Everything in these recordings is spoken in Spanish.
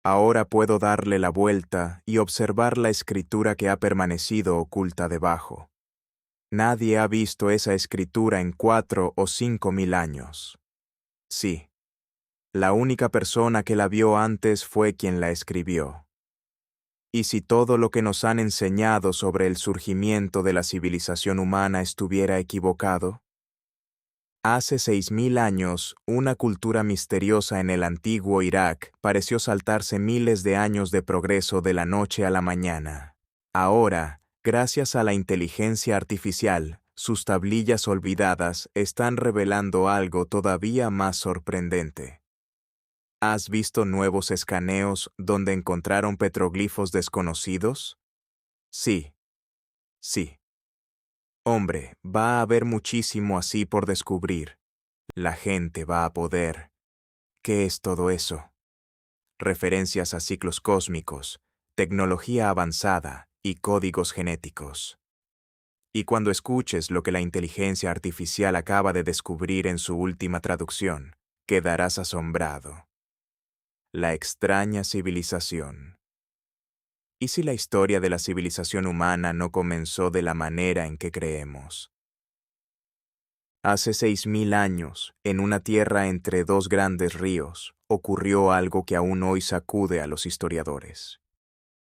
Ahora puedo darle la vuelta y observar la escritura que ha permanecido oculta debajo. Nadie ha visto esa escritura en 4 o 5 mil años. Sí, la única persona que la vio antes fue quien la escribió. ¿Y si todo lo que nos han enseñado sobre el surgimiento de la civilización humana estuviera equivocado? Hace 6.000 años, una cultura misteriosa en el antiguo Irak pareció saltarse miles de años de progreso de la noche a la mañana. Ahora, gracias a la inteligencia artificial, sus tablillas olvidadas están revelando algo todavía más sorprendente. ¿Has visto nuevos escaneos donde encontraron petroglifos desconocidos? Sí, sí. Hombre, va a haber muchísimo así por descubrir. La gente va a poder. ¿Qué es todo eso? Referencias a ciclos cósmicos, tecnología avanzada y códigos genéticos. Y cuando escuches lo que la inteligencia artificial acaba de descubrir en su última traducción, quedarás asombrado. La extraña civilización. ¿Y si la historia de la civilización humana no comenzó de la manera en que creemos? Hace 6.000 años, en una tierra entre dos grandes ríos, ocurrió algo que aún hoy sacude a los historiadores.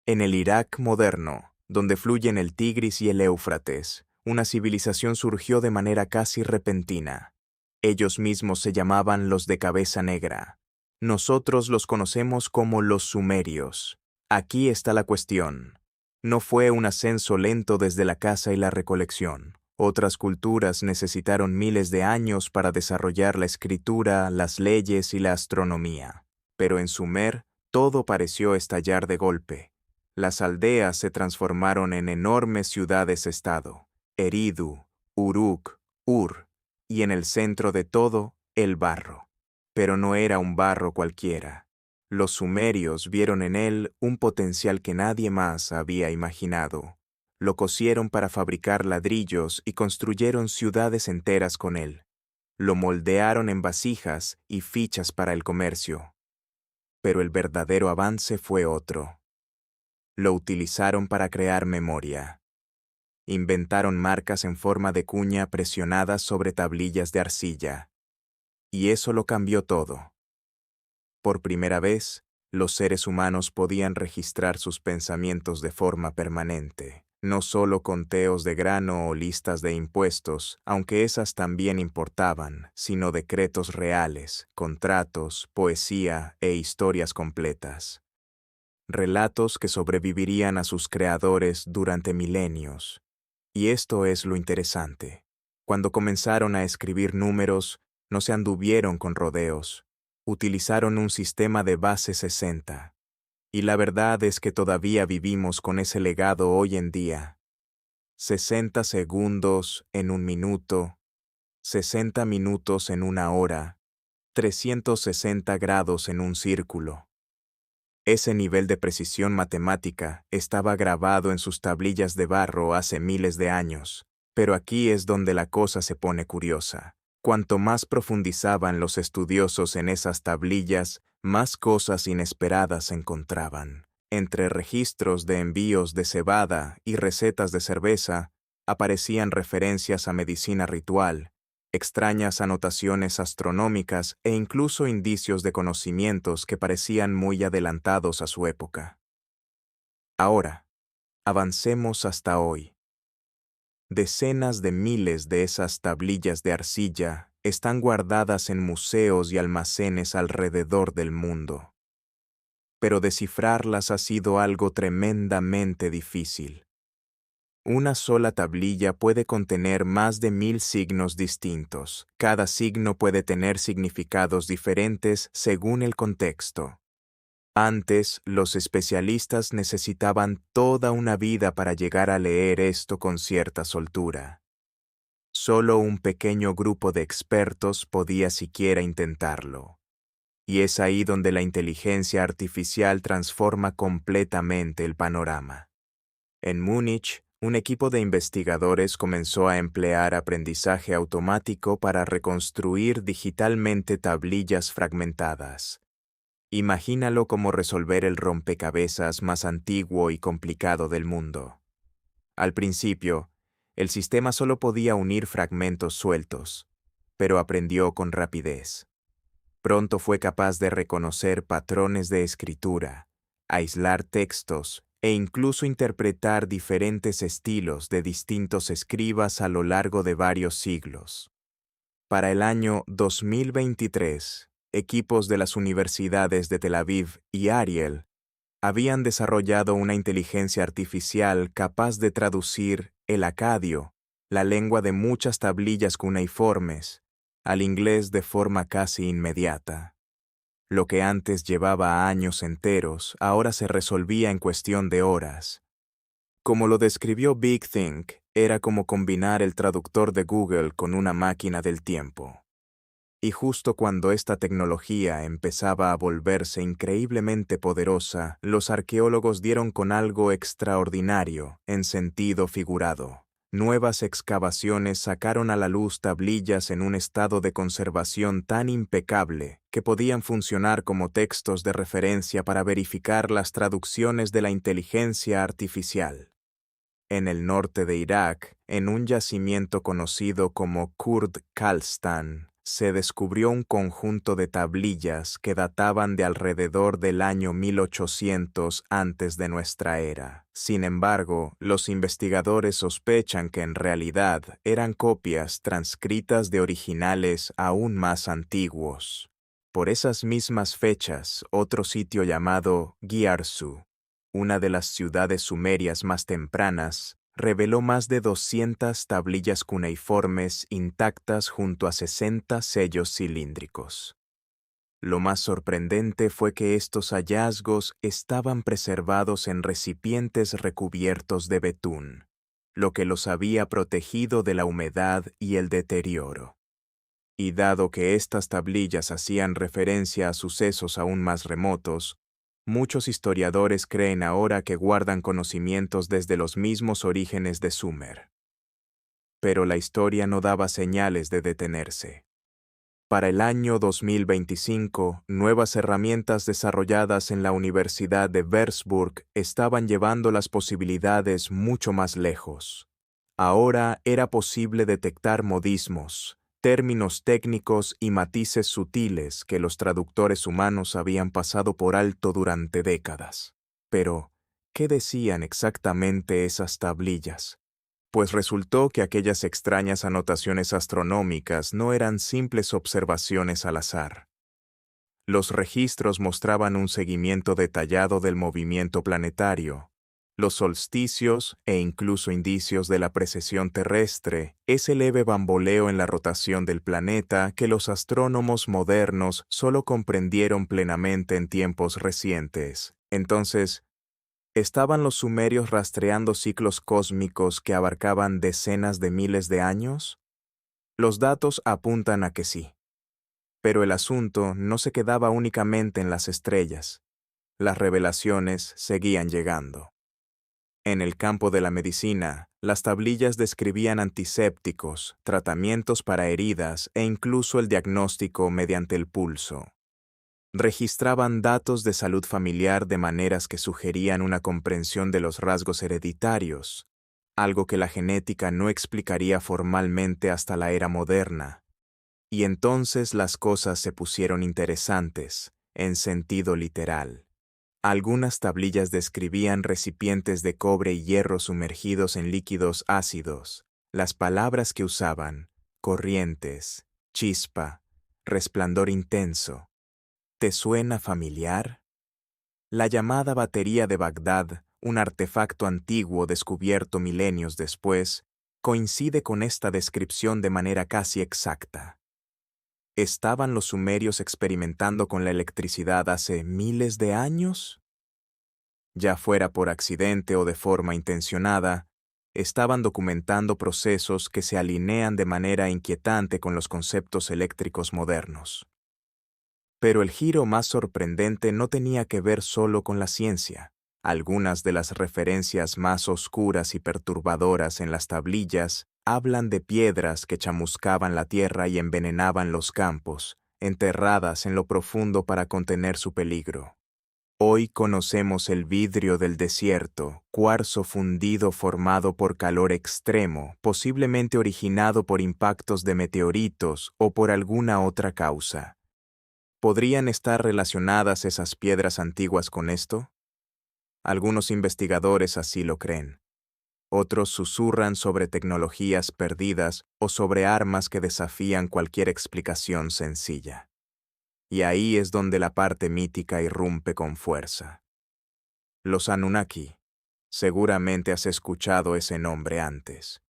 En el Irak moderno, donde fluyen el Tigris y el Éufrates, una civilización surgió de manera casi repentina. Ellos mismos se llamaban los de cabeza negra. Nosotros los conocemos como los sumerios. Aquí está la cuestión. No fue un ascenso lento desde la caza y la recolección. Otras culturas necesitaron miles de años para desarrollar la escritura, las leyes y la astronomía. Pero en Sumer, todo pareció estallar de golpe. Las aldeas se transformaron en enormes ciudades-estado. Eridu, Uruk, Ur, y en el centro de todo, el barro. Pero no era un barro cualquiera. Los sumerios vieron en él un potencial que nadie más había imaginado. Lo cosieron para fabricar ladrillos y construyeron ciudades enteras con él. Lo moldearon en vasijas y fichas para el comercio. Pero el verdadero avance fue otro. Lo utilizaron para crear memoria. Inventaron marcas en forma de cuña presionadas sobre tablillas de arcilla. Y eso lo cambió todo. Por primera vez, los seres humanos podían registrar sus pensamientos de forma permanente, no solo conteos de grano o listas de impuestos, aunque esas también importaban, sino decretos reales, contratos, poesía e historias completas. Relatos que sobrevivirían a sus creadores durante milenios. Y esto es lo interesante. Cuando comenzaron a escribir números, no se anduvieron con rodeos. Utilizaron un sistema de base 60. Y la verdad es que todavía vivimos con ese legado hoy en día. 60 segundos en un minuto, 60 minutos en una hora, 360 grados en un círculo. Ese nivel de precisión matemática estaba grabado en sus tablillas de barro hace miles de años, pero aquí es donde la cosa se pone curiosa. Cuanto más profundizaban los estudiosos en esas tablillas, más cosas inesperadas encontraban. Entre registros de envíos de cebada y recetas de cerveza, aparecían referencias a medicina ritual, extrañas anotaciones astronómicas e incluso indicios de conocimientos que parecían muy adelantados a su época. Ahora, avancemos hasta hoy. Decenas de miles de esas tablillas de arcilla están guardadas en museos y almacenes alrededor del mundo. Pero descifrarlas ha sido algo tremendamente difícil. Una sola tablilla puede contener más de 1000 signos distintos. Cada signo puede tener significados diferentes según el contexto. Antes, los especialistas necesitaban toda una vida para llegar a leer esto con cierta soltura. Solo un pequeño grupo de expertos podía siquiera intentarlo. Y es ahí donde la inteligencia artificial transforma completamente el panorama. En Múnich, un equipo de investigadores comenzó a emplear aprendizaje automático para reconstruir digitalmente tablillas fragmentadas. Imagínalo como resolver el rompecabezas más antiguo y complicado del mundo. Al principio, el sistema solo podía unir fragmentos sueltos, pero aprendió con rapidez. Pronto fue capaz de reconocer patrones de escritura, aislar textos e incluso interpretar diferentes estilos de distintos escribas a lo largo de varios siglos. Para el año 2023, equipos de las universidades de Tel Aviv y Ariel habían desarrollado una inteligencia artificial capaz de traducir el acadio, la lengua de muchas tablillas cuneiformes, al inglés de forma casi inmediata. Lo que antes llevaba años enteros, ahora se resolvía en cuestión de horas. Como lo describió Big Think, era como combinar el traductor de Google con una máquina del tiempo. Y justo cuando esta tecnología empezaba a volverse increíblemente poderosa, los arqueólogos dieron con algo extraordinario, en sentido figurado. Nuevas excavaciones sacaron a la luz tablillas en un estado de conservación tan impecable que podían funcionar como textos de referencia para verificar las traducciones de la inteligencia artificial. En el norte de Irak, en un yacimiento conocido como Kurd Kalstan, se descubrió un conjunto de tablillas que databan de alrededor del año 1800 antes de nuestra era. Sin embargo, los investigadores sospechan que en realidad eran copias transcritas de originales aún más antiguos. Por esas mismas fechas, otro sitio llamado Giarsu, una de las ciudades sumerias más tempranas, reveló más de 200 tablillas cuneiformes intactas junto a 60 sellos cilíndricos. Lo más sorprendente fue que estos hallazgos estaban preservados en recipientes recubiertos de betún, lo que los había protegido de la humedad y el deterioro. Y dado que estas tablillas hacían referencia a sucesos aún más remotos, muchos historiadores creen ahora que guardan conocimientos desde los mismos orígenes de Sumer. Pero la historia no daba señales de detenerse. Para el año 2025, nuevas herramientas desarrolladas en la Universidad de Würzburg estaban llevando las posibilidades mucho más lejos. Ahora era posible detectar modismos, términos técnicos y matices sutiles que los traductores humanos habían pasado por alto durante décadas. Pero, ¿qué decían exactamente esas tablillas? Pues resultó que aquellas extrañas anotaciones astronómicas no eran simples observaciones al azar. Los registros mostraban un seguimiento detallado del movimiento planetario, los solsticios e incluso indicios de la precesión terrestre, ese leve bamboleo en la rotación del planeta que los astrónomos modernos solo comprendieron plenamente en tiempos recientes. Entonces, ¿estaban los sumerios rastreando ciclos cósmicos que abarcaban decenas de miles de años? Los datos apuntan a que sí. Pero el asunto no se quedaba únicamente en las estrellas. Las revelaciones seguían llegando. En el campo de la medicina, las tablillas describían antisépticos, tratamientos para heridas e incluso el diagnóstico mediante el pulso. Registraban datos de salud familiar de maneras que sugerían una comprensión de los rasgos hereditarios, algo que la genética no explicaría formalmente hasta la era moderna. Y entonces las cosas se pusieron interesantes, en sentido literal. Algunas tablillas describían recipientes de cobre y hierro sumergidos en líquidos ácidos. Las palabras que usaban: corrientes, chispa, resplandor intenso. ¿Te suena familiar? La llamada batería de Bagdad, un artefacto antiguo descubierto milenios después, coincide con esta descripción de manera casi exacta. ¿Estaban los sumerios experimentando con la electricidad hace miles de años? Ya fuera por accidente o de forma intencionada, estaban documentando procesos que se alinean de manera inquietante con los conceptos eléctricos modernos. Pero el giro más sorprendente no tenía que ver solo con la ciencia. Algunas de las referencias más oscuras y perturbadoras en las tablillas hablan de piedras que chamuscaban la tierra y envenenaban los campos, enterradas en lo profundo para contener su peligro. Hoy conocemos el vidrio del desierto, cuarzo fundido formado por calor extremo, posiblemente originado por impactos de meteoritos o por alguna otra causa. ¿Podrían estar relacionadas esas piedras antiguas con esto? Algunos investigadores así lo creen. Otros susurran sobre tecnologías perdidas o sobre armas que desafían cualquier explicación sencilla. Y ahí es donde la parte mítica irrumpe con fuerza. Los Anunnaki. Seguramente has escuchado ese nombre antes.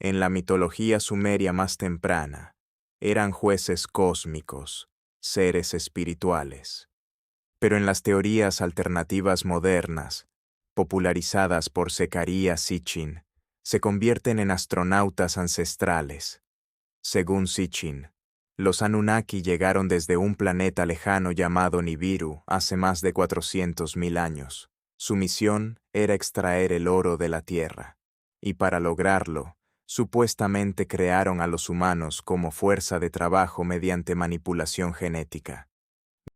En la mitología sumeria más temprana, eran jueces cósmicos, seres espirituales. Pero en las teorías alternativas modernas, popularizadas por Zecharia Sitchin, se convierten en astronautas ancestrales. Según Sitchin, los Anunnaki llegaron desde un planeta lejano llamado Nibiru hace más de 400.000 años. Su misión era extraer el oro de la Tierra, y para lograrlo, supuestamente crearon a los humanos como fuerza de trabajo mediante manipulación genética.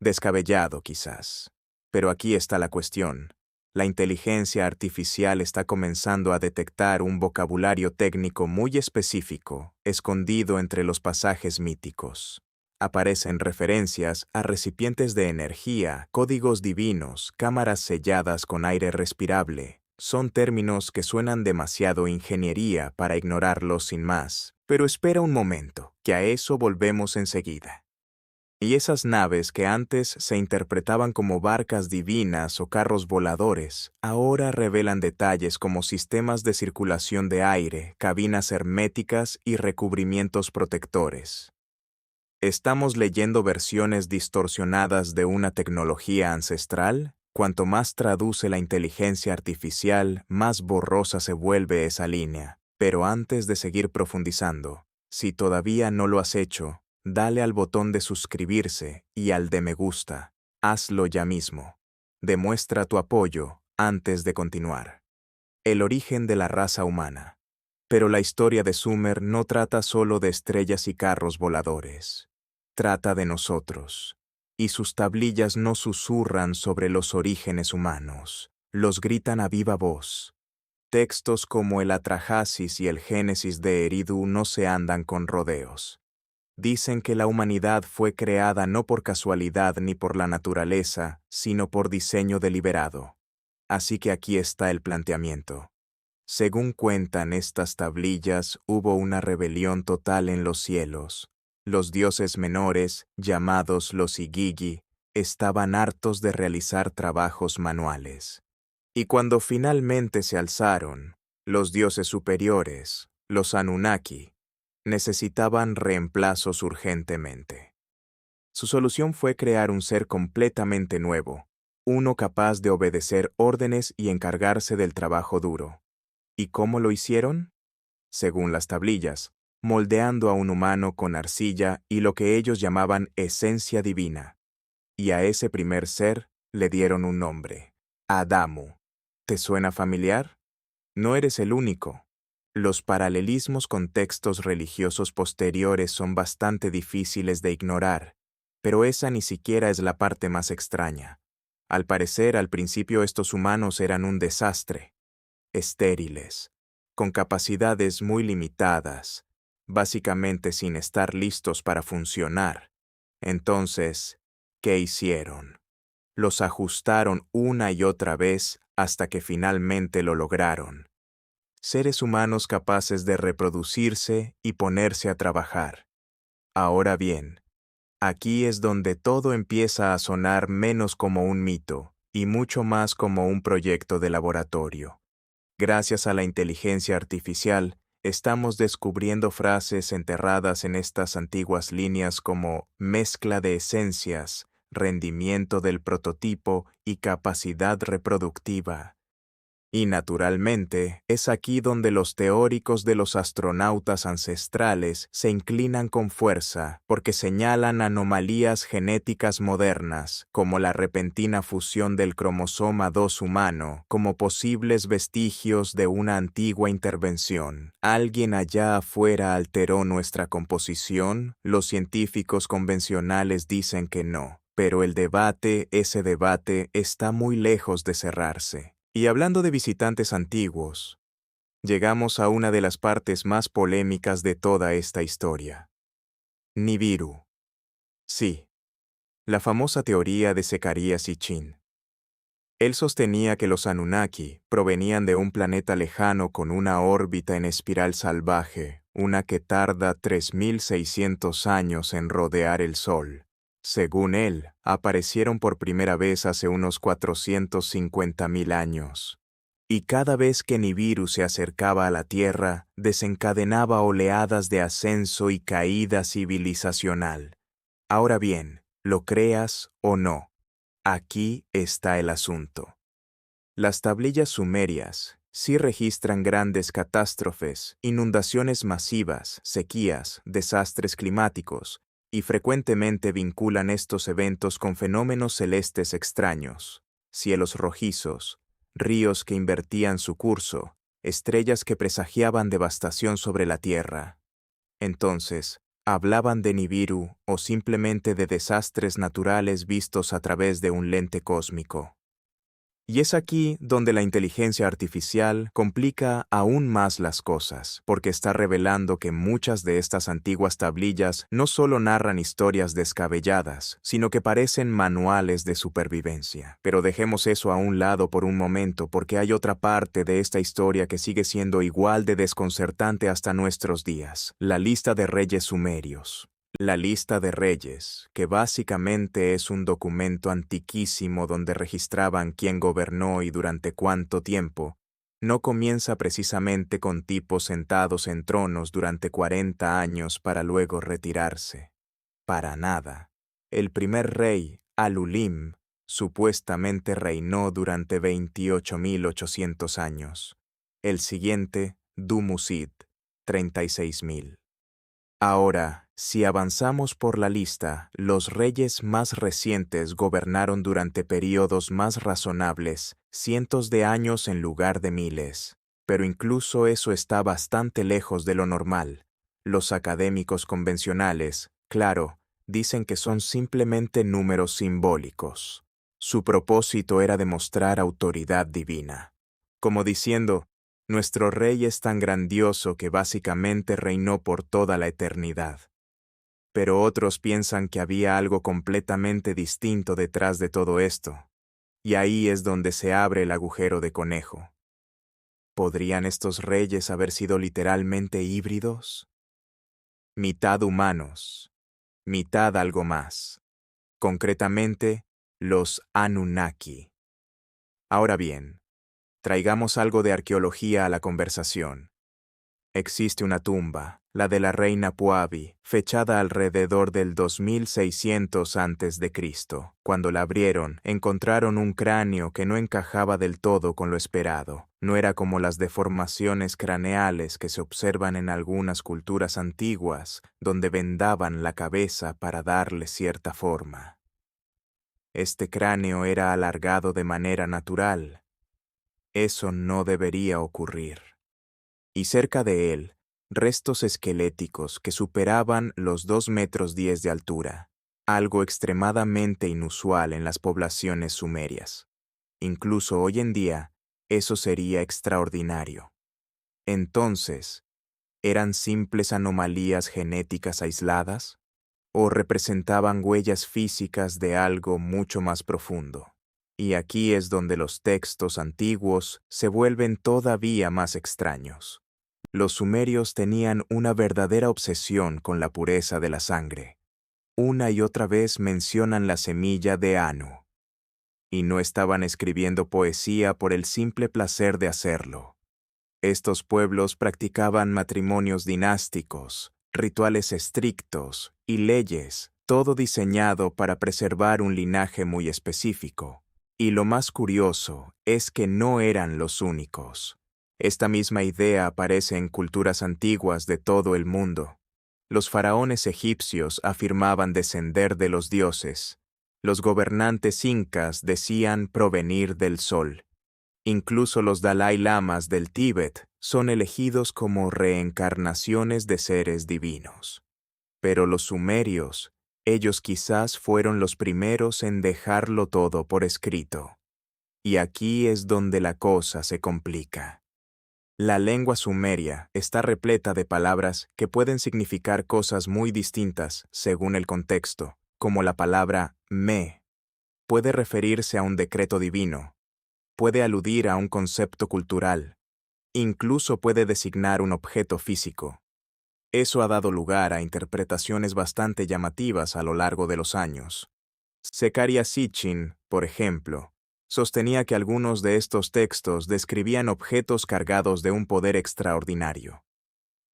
Descabellado, quizás. Pero aquí está la cuestión. La inteligencia artificial está comenzando a detectar un vocabulario técnico muy específico, escondido entre los pasajes míticos. Aparecen referencias a recipientes de energía, códigos divinos, cámaras selladas con aire respirable. Son términos que suenan demasiado ingeniería para ignorarlos sin más. Pero espera un momento, que a eso volvemos enseguida. Y esas naves que antes se interpretaban como barcas divinas o carros voladores, ahora revelan detalles como sistemas de circulación de aire, cabinas herméticas y recubrimientos protectores. ¿Estamos leyendo versiones distorsionadas de una tecnología ancestral? Cuanto más traduce la inteligencia artificial, más borrosa se vuelve esa línea. Pero antes de seguir profundizando, si todavía no lo has hecho, dale al botón de suscribirse y al de me gusta. Hazlo ya mismo. Demuestra tu apoyo antes de continuar. El origen de la raza humana. Pero la historia de Sumer no trata solo de estrellas y carros voladores. Trata de nosotros. Y sus tablillas no susurran sobre los orígenes humanos. Los gritan a viva voz. Textos como el Atrahasis y el Génesis de Eridu no se andan con rodeos. Dicen que la humanidad fue creada no por casualidad ni por la naturaleza, sino por diseño deliberado. Así que aquí está el planteamiento. Según cuentan estas tablillas, hubo una rebelión total en los cielos. Los dioses menores, llamados los Igigi, estaban hartos de realizar trabajos manuales. Y cuando finalmente se alzaron, los dioses superiores, los Anunnaki, necesitaban reemplazos urgentemente. Su solución fue crear un ser completamente nuevo, uno capaz de obedecer órdenes y encargarse del trabajo duro. ¿Y cómo lo hicieron? Según las tablillas, moldeando a un humano con arcilla y lo que ellos llamaban esencia divina. Y a ese primer ser le dieron un nombre, Adamu. ¿Te suena familiar? No eres el único. Los paralelismos con textos religiosos posteriores son bastante difíciles de ignorar, pero esa ni siquiera es la parte más extraña. Al parecer, al principio estos humanos eran un desastre, estériles, con capacidades muy limitadas, básicamente sin estar listos para funcionar. Entonces, ¿qué hicieron? Los ajustaron una y otra vez hasta que finalmente lo lograron. Seres humanos capaces de reproducirse y ponerse a trabajar. Ahora bien, aquí es donde todo empieza a sonar menos como un mito y mucho más como un proyecto de laboratorio. Gracias a la inteligencia artificial, estamos descubriendo frases enterradas en estas antiguas líneas como mezcla de esencias, rendimiento del prototipo y capacidad reproductiva. Y naturalmente, es aquí donde los teóricos de los astronautas ancestrales se inclinan con fuerza, porque señalan anomalías genéticas modernas, como la repentina fusión del cromosoma 2 humano, como posibles vestigios de una antigua intervención. ¿Alguien allá afuera alteró nuestra composición? Los científicos convencionales dicen que no, pero ese debate, está muy lejos de cerrarse. Y hablando de visitantes antiguos, llegamos a una de las partes más polémicas de toda esta historia. Nibiru. Sí, la famosa teoría de Zecarías Sitchin. Él sostenía que los Anunnaki provenían de un planeta lejano con una órbita en espiral salvaje, una que tarda 3.600 años en rodear el Sol. Según él, aparecieron por primera vez hace unos 450.000 años. Y cada vez que Nibiru se acercaba a la Tierra, desencadenaba oleadas de ascenso y caída civilizacional. Ahora bien, lo creas o no, aquí está el asunto. Las tablillas sumerias sí registran grandes catástrofes, inundaciones masivas, sequías, desastres climáticos, y frecuentemente vinculan estos eventos con fenómenos celestes extraños, cielos rojizos, ríos que invertían su curso, estrellas que presagiaban devastación sobre la Tierra. Entonces, ¿hablaban de Nibiru o simplemente de desastres naturales vistos a través de un lente cósmico? Y es aquí donde la inteligencia artificial complica aún más las cosas, porque está revelando que muchas de estas antiguas tablillas no solo narran historias descabelladas, sino que parecen manuales de supervivencia. Pero dejemos eso a un lado por un momento, porque hay otra parte de esta historia que sigue siendo igual de desconcertante hasta nuestros días: la lista de reyes sumerios. La lista de reyes, que básicamente es un documento antiquísimo donde registraban quién gobernó y durante cuánto tiempo, no comienza precisamente con tipos sentados en tronos durante 40 años para luego retirarse. Para nada. El primer rey, Alulim, supuestamente reinó durante 28.800 años. El siguiente, Dumusid, 36.000. Ahora, si avanzamos por la lista, los reyes más recientes gobernaron durante períodos más razonables, cientos de años en lugar de miles. Pero incluso eso está bastante lejos de lo normal. Los académicos convencionales, claro, dicen que son simplemente números simbólicos. Su propósito era demostrar autoridad divina. Como diciendo, nuestro rey es tan grandioso que básicamente reinó por toda la eternidad. Pero otros piensan que había algo completamente distinto detrás de todo esto. Y ahí es donde se abre el agujero de conejo. ¿Podrían estos reyes haber sido literalmente híbridos? Mitad humanos, mitad algo más. Concretamente, los Anunnaki. Ahora bien, traigamos algo de arqueología a la conversación. Existe una tumba, la de la reina Puabi, fechada alrededor del 2600 a.C. Cuando la abrieron, encontraron un cráneo que no encajaba del todo con lo esperado. No era como las deformaciones craneales que se observan en algunas culturas antiguas, donde vendaban la cabeza para darle cierta forma. Este cráneo era alargado de manera natural. Eso no debería ocurrir. Y cerca de él, restos esqueléticos que superaban los 2,10 metros de altura, algo extremadamente inusual en las poblaciones sumerias. Incluso hoy en día, eso sería extraordinario. Entonces, ¿eran simples anomalías genéticas aisladas? ¿O representaban huellas físicas de algo mucho más profundo? Y aquí es donde los textos antiguos se vuelven todavía más extraños. Los sumerios tenían una verdadera obsesión con la pureza de la sangre. Una y otra vez mencionan la semilla de Anu. Y no estaban escribiendo poesía por el simple placer de hacerlo. Estos pueblos practicaban matrimonios dinásticos, rituales estrictos y leyes, todo diseñado para preservar un linaje muy específico. Y lo más curioso es que no eran los únicos. Esta misma idea aparece en culturas antiguas de todo el mundo. Los faraones egipcios afirmaban descender de los dioses. Los gobernantes incas decían provenir del sol. Incluso los Dalai Lamas del Tíbet son elegidos como reencarnaciones de seres divinos. Pero los sumerios, ellos quizás fueron los primeros en dejarlo todo por escrito. Y aquí es donde la cosa se complica. La lengua sumeria está repleta de palabras que pueden significar cosas muy distintas según el contexto, como la palabra me. Puede referirse a un decreto divino, puede aludir a un concepto cultural, incluso puede designar un objeto físico. Eso ha dado lugar a interpretaciones bastante llamativas a lo largo de los años. Zecharia Sitchin, por ejemplo, sostenía que algunos de estos textos describían objetos cargados de un poder extraordinario.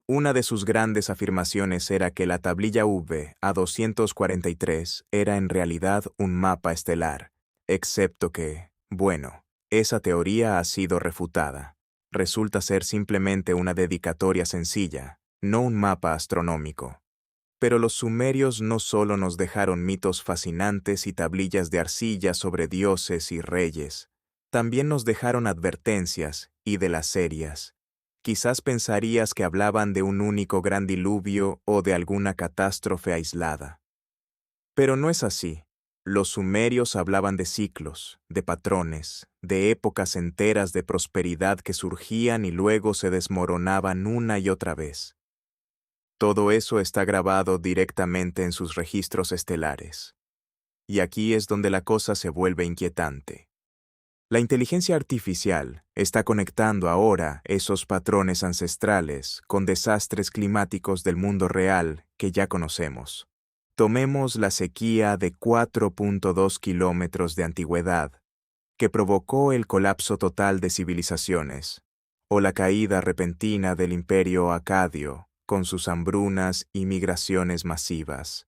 Una de sus grandes afirmaciones era que la tablilla V A243 era en realidad un mapa estelar, excepto que, bueno, esa teoría ha sido refutada. Resulta ser simplemente una dedicatoria sencilla, no un mapa astronómico. Pero los sumerios no solo nos dejaron mitos fascinantes y tablillas de arcilla sobre dioses y reyes, también nos dejaron advertencias, y de las serias. Quizás pensarías que hablaban de un único gran diluvio o de alguna catástrofe aislada. Pero no es así. Los sumerios hablaban de ciclos, de patrones, de épocas enteras de prosperidad que surgían y luego se desmoronaban una y otra vez. Todo eso está grabado directamente en sus registros estelares. Y aquí es donde la cosa se vuelve inquietante. La inteligencia artificial está conectando ahora esos patrones ancestrales con desastres climáticos del mundo real que ya conocemos. Tomemos la sequía de 4.2 kilómetros de antigüedad, que provocó el colapso total de civilizaciones, o la caída repentina del imperio acadio, con sus hambrunas y migraciones masivas.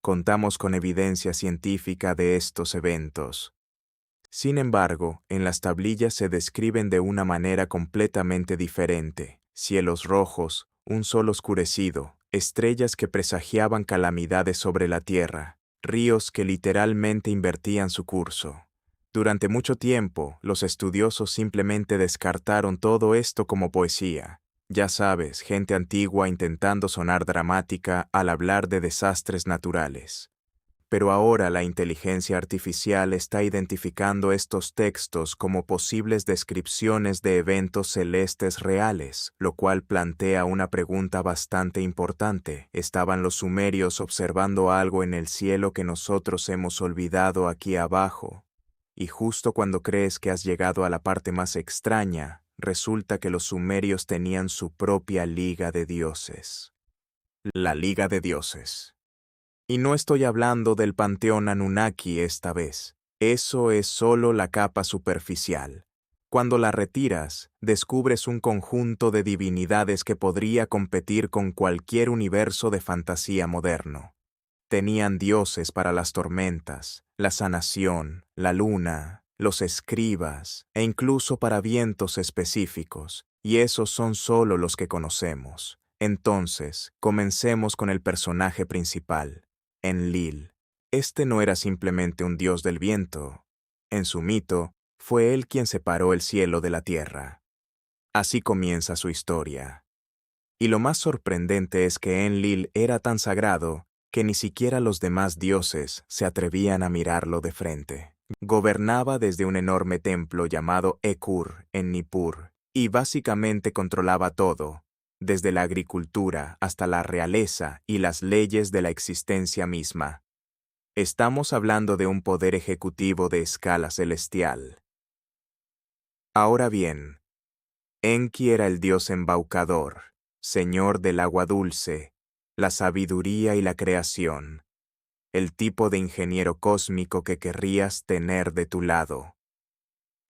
Contamos con evidencia científica de estos eventos. Sin embargo, en las tablillas se describen de una manera completamente diferente: cielos rojos, un sol oscurecido, estrellas que presagiaban calamidades sobre la tierra, ríos que literalmente invertían su curso. Durante mucho tiempo, los estudiosos simplemente descartaron todo esto como poesía. Ya sabes, gente antigua intentando sonar dramática al hablar de desastres naturales. Pero ahora la inteligencia artificial está identificando estos textos como posibles descripciones de eventos celestes reales, lo cual plantea una pregunta bastante importante. ¿Estaban los sumerios observando algo en el cielo que nosotros hemos olvidado aquí abajo? Y justo cuando crees que has llegado a la parte más extraña, resulta que los sumerios tenían su propia liga de dioses. La Liga de Dioses. Y no estoy hablando del panteón Anunnaki esta vez. Eso es solo la capa superficial. Cuando la retiras, descubres un conjunto de divinidades que podría competir con cualquier universo de fantasía moderno. Tenían dioses para las tormentas, la sanación, la luna, los escribas, e incluso para vientos específicos, y esos son solo los que conocemos. Entonces, comencemos con el personaje principal, Enlil. Este no era simplemente un dios del viento. En su mito, fue él quien separó el cielo de la tierra. Así comienza su historia. Y lo más sorprendente es que Enlil era tan sagrado que ni siquiera los demás dioses se atrevían a mirarlo de frente. Gobernaba desde un enorme templo llamado Ekur en Nippur, y básicamente controlaba todo, desde la agricultura hasta la realeza y las leyes de la existencia misma. Estamos hablando de un poder ejecutivo de escala celestial. Ahora bien, Enki era el dios embaucador, señor del agua dulce, la sabiduría y la creación, el tipo de ingeniero cósmico que querrías tener de tu lado.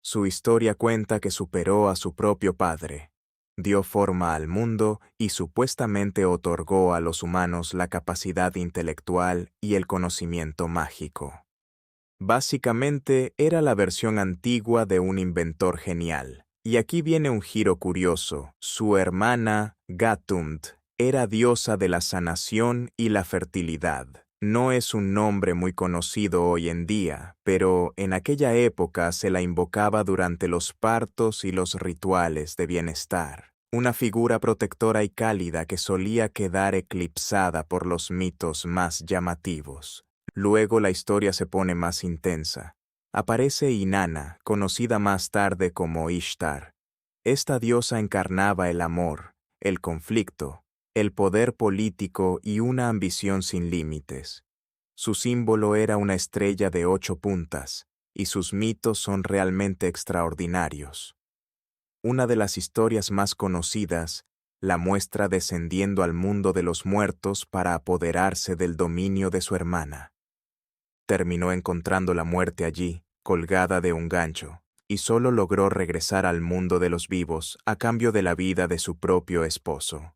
Su historia cuenta que superó a su propio padre, dio forma al mundo y supuestamente otorgó a los humanos la capacidad intelectual y el conocimiento mágico. Básicamente era la versión antigua de un inventor genial. Y aquí viene un giro curioso. Su hermana, Gatund, era diosa de la sanación y la fertilidad. No es un nombre muy conocido hoy en día, pero en aquella época se la invocaba durante los partos y los rituales de bienestar. Una figura protectora y cálida que solía quedar eclipsada por los mitos más llamativos. Luego la historia se pone más intensa. Aparece Inanna, conocida más tarde como Ishtar. Esta diosa encarnaba el amor, el conflicto, el poder político y una ambición sin límites. Su símbolo era una estrella de 8 puntas, y sus mitos son realmente extraordinarios. Una de las historias más conocidas la muestra descendiendo al mundo de los muertos para apoderarse del dominio de su hermana. Terminó encontrando la muerte allí, colgada de un gancho, y solo logró regresar al mundo de los vivos a cambio de la vida de su propio esposo.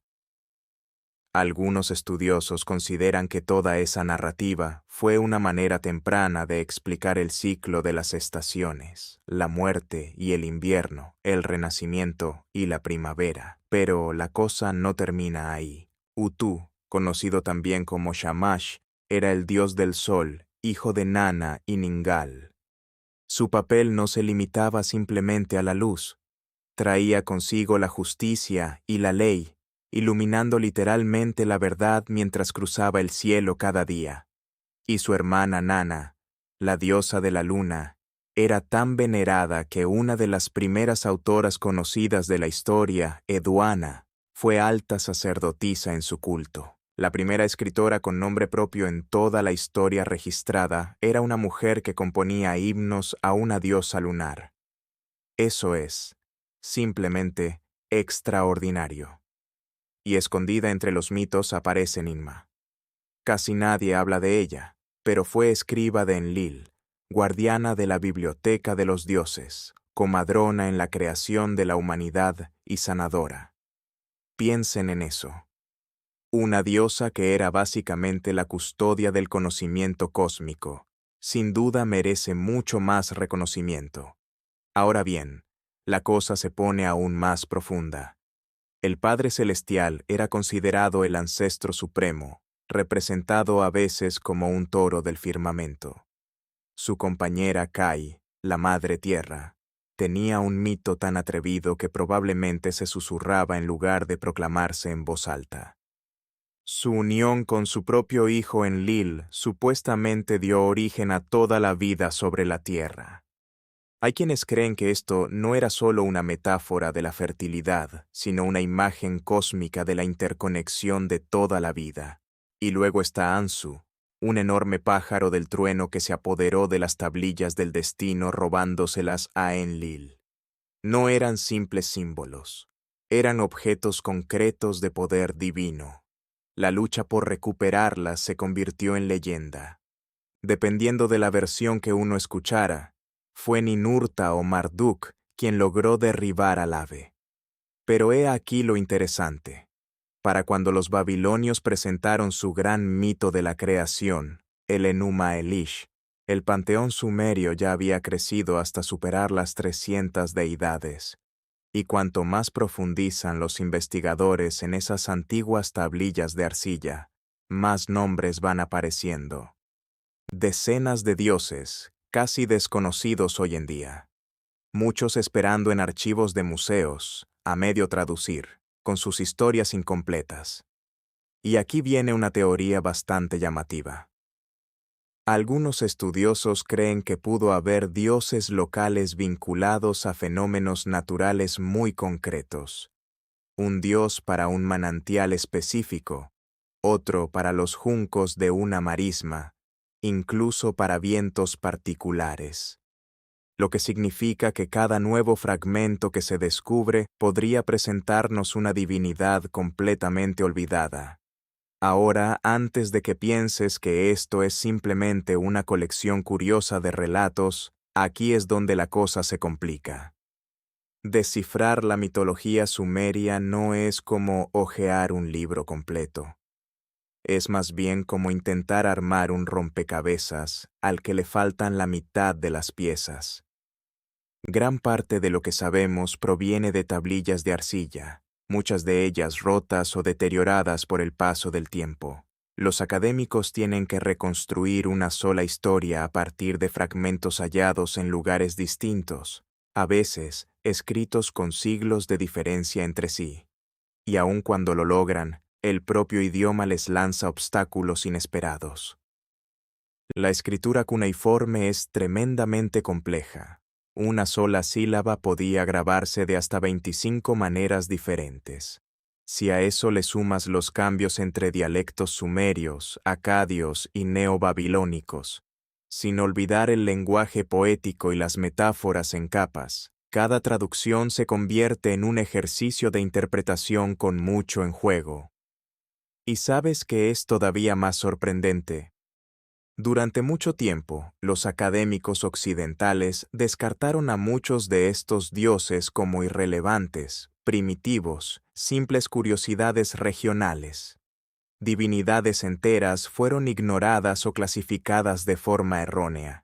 Algunos estudiosos consideran que toda esa narrativa fue una manera temprana de explicar el ciclo de las estaciones, la muerte y el invierno, el renacimiento y la primavera. Pero la cosa no termina ahí. Utu, conocido también como Shamash, era el dios del sol, hijo de Nana y Ningal. Su papel no se limitaba simplemente a la luz. Traía consigo la justicia y la ley, iluminando literalmente la verdad mientras cruzaba el cielo cada día. Y su hermana Nana, la diosa de la luna, era tan venerada que una de las primeras autoras conocidas de la historia, Eduana, fue alta sacerdotisa en su culto. La primera escritora con nombre propio en toda la historia registrada era una mujer que componía himnos a una diosa lunar. Eso es, simplemente, extraordinario. Y escondida entre los mitos aparece Ninmah. Casi nadie habla de ella, pero fue escriba de Enlil, guardiana de la biblioteca de los dioses, comadrona en la creación de la humanidad y sanadora. Piensen en eso. Una diosa que era básicamente la custodia del conocimiento cósmico, sin duda merece mucho más reconocimiento. Ahora bien, la cosa se pone aún más profunda. El Padre Celestial era considerado el ancestro supremo, representado a veces como un toro del firmamento. Su compañera Kai, la Madre Tierra, tenía un mito tan atrevido que probablemente se susurraba en lugar de proclamarse en voz alta. Su unión con su propio hijo Enlil supuestamente dio origen a toda la vida sobre la tierra. Hay quienes creen que esto no era solo una metáfora de la fertilidad, sino una imagen cósmica de la interconexión de toda la vida. Y luego está Ansu, un enorme pájaro del trueno que se apoderó de las tablillas del destino robándoselas a Enlil. No eran simples símbolos, eran objetos concretos de poder divino. La lucha por recuperarlas se convirtió en leyenda. Dependiendo de la versión que uno escuchara, fue Ninurta o Marduk quien logró derribar al ave. Pero he aquí lo interesante. Para cuando los babilonios presentaron su gran mito de la creación, el Enuma Elish, el panteón sumerio ya había crecido hasta superar las 300 deidades. Y cuanto más profundizan los investigadores en esas antiguas tablillas de arcilla, más nombres van apareciendo. Decenas de dioses, casi desconocidos hoy en día. Muchos esperando en archivos de museos, a medio traducir, con sus historias incompletas. Y aquí viene una teoría bastante llamativa. Algunos estudiosos creen que pudo haber dioses locales vinculados a fenómenos naturales muy concretos. Un dios para un manantial específico, otro para los juncos de una marisma, incluso para vientos particulares. Lo que significa que cada nuevo fragmento que se descubre podría presentarnos una divinidad completamente olvidada. Ahora, antes de que pienses que esto es simplemente una colección curiosa de relatos, aquí es donde la cosa se complica. Descifrar la mitología sumeria no es como hojear un libro completo. Es más bien como intentar armar un rompecabezas al que le faltan la mitad de las piezas. Gran parte de lo que sabemos proviene de tablillas de arcilla, muchas de ellas rotas o deterioradas por el paso del tiempo. Los académicos tienen que reconstruir una sola historia a partir de fragmentos hallados en lugares distintos, a veces escritos con siglos de diferencia entre sí. Y aun cuando lo logran, el propio idioma les lanza obstáculos inesperados. La escritura cuneiforme es tremendamente compleja. Una sola sílaba podía grabarse de hasta 25 maneras diferentes. Si a eso le sumas los cambios entre dialectos sumerios, acadios y neobabilónicos, sin olvidar el lenguaje poético y las metáforas en capas, cada traducción se convierte en un ejercicio de interpretación con mucho en juego. ¿Y sabes qué es todavía más sorprendente? Durante mucho tiempo, los académicos occidentales descartaron a muchos de estos dioses como irrelevantes, primitivos, simples curiosidades regionales. Divinidades enteras fueron ignoradas o clasificadas de forma errónea.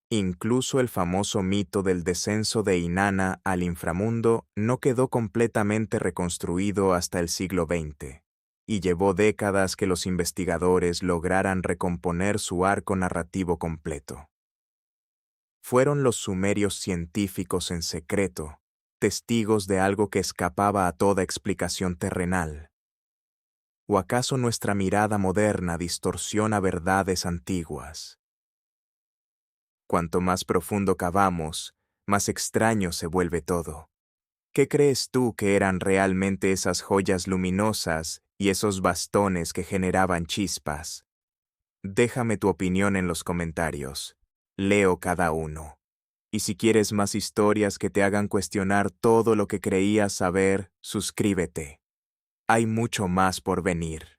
Incluso el famoso mito del descenso de Inanna al inframundo no quedó completamente reconstruido hasta el siglo XX. Y llevó décadas que los investigadores lograran recomponer su arco narrativo completo. Fueron los sumerios científicos en secreto, testigos de algo que escapaba a toda explicación terrenal. ¿O acaso nuestra mirada moderna distorsiona verdades antiguas? Cuanto más profundo cavamos, más extraño se vuelve todo. ¿Qué crees tú que eran realmente esas joyas luminosas y esos bastones que generaban chispas? Déjame tu opinión en los comentarios. Leo cada uno. Y si quieres más historias que te hagan cuestionar todo lo que creías saber, suscríbete. Hay mucho más por venir.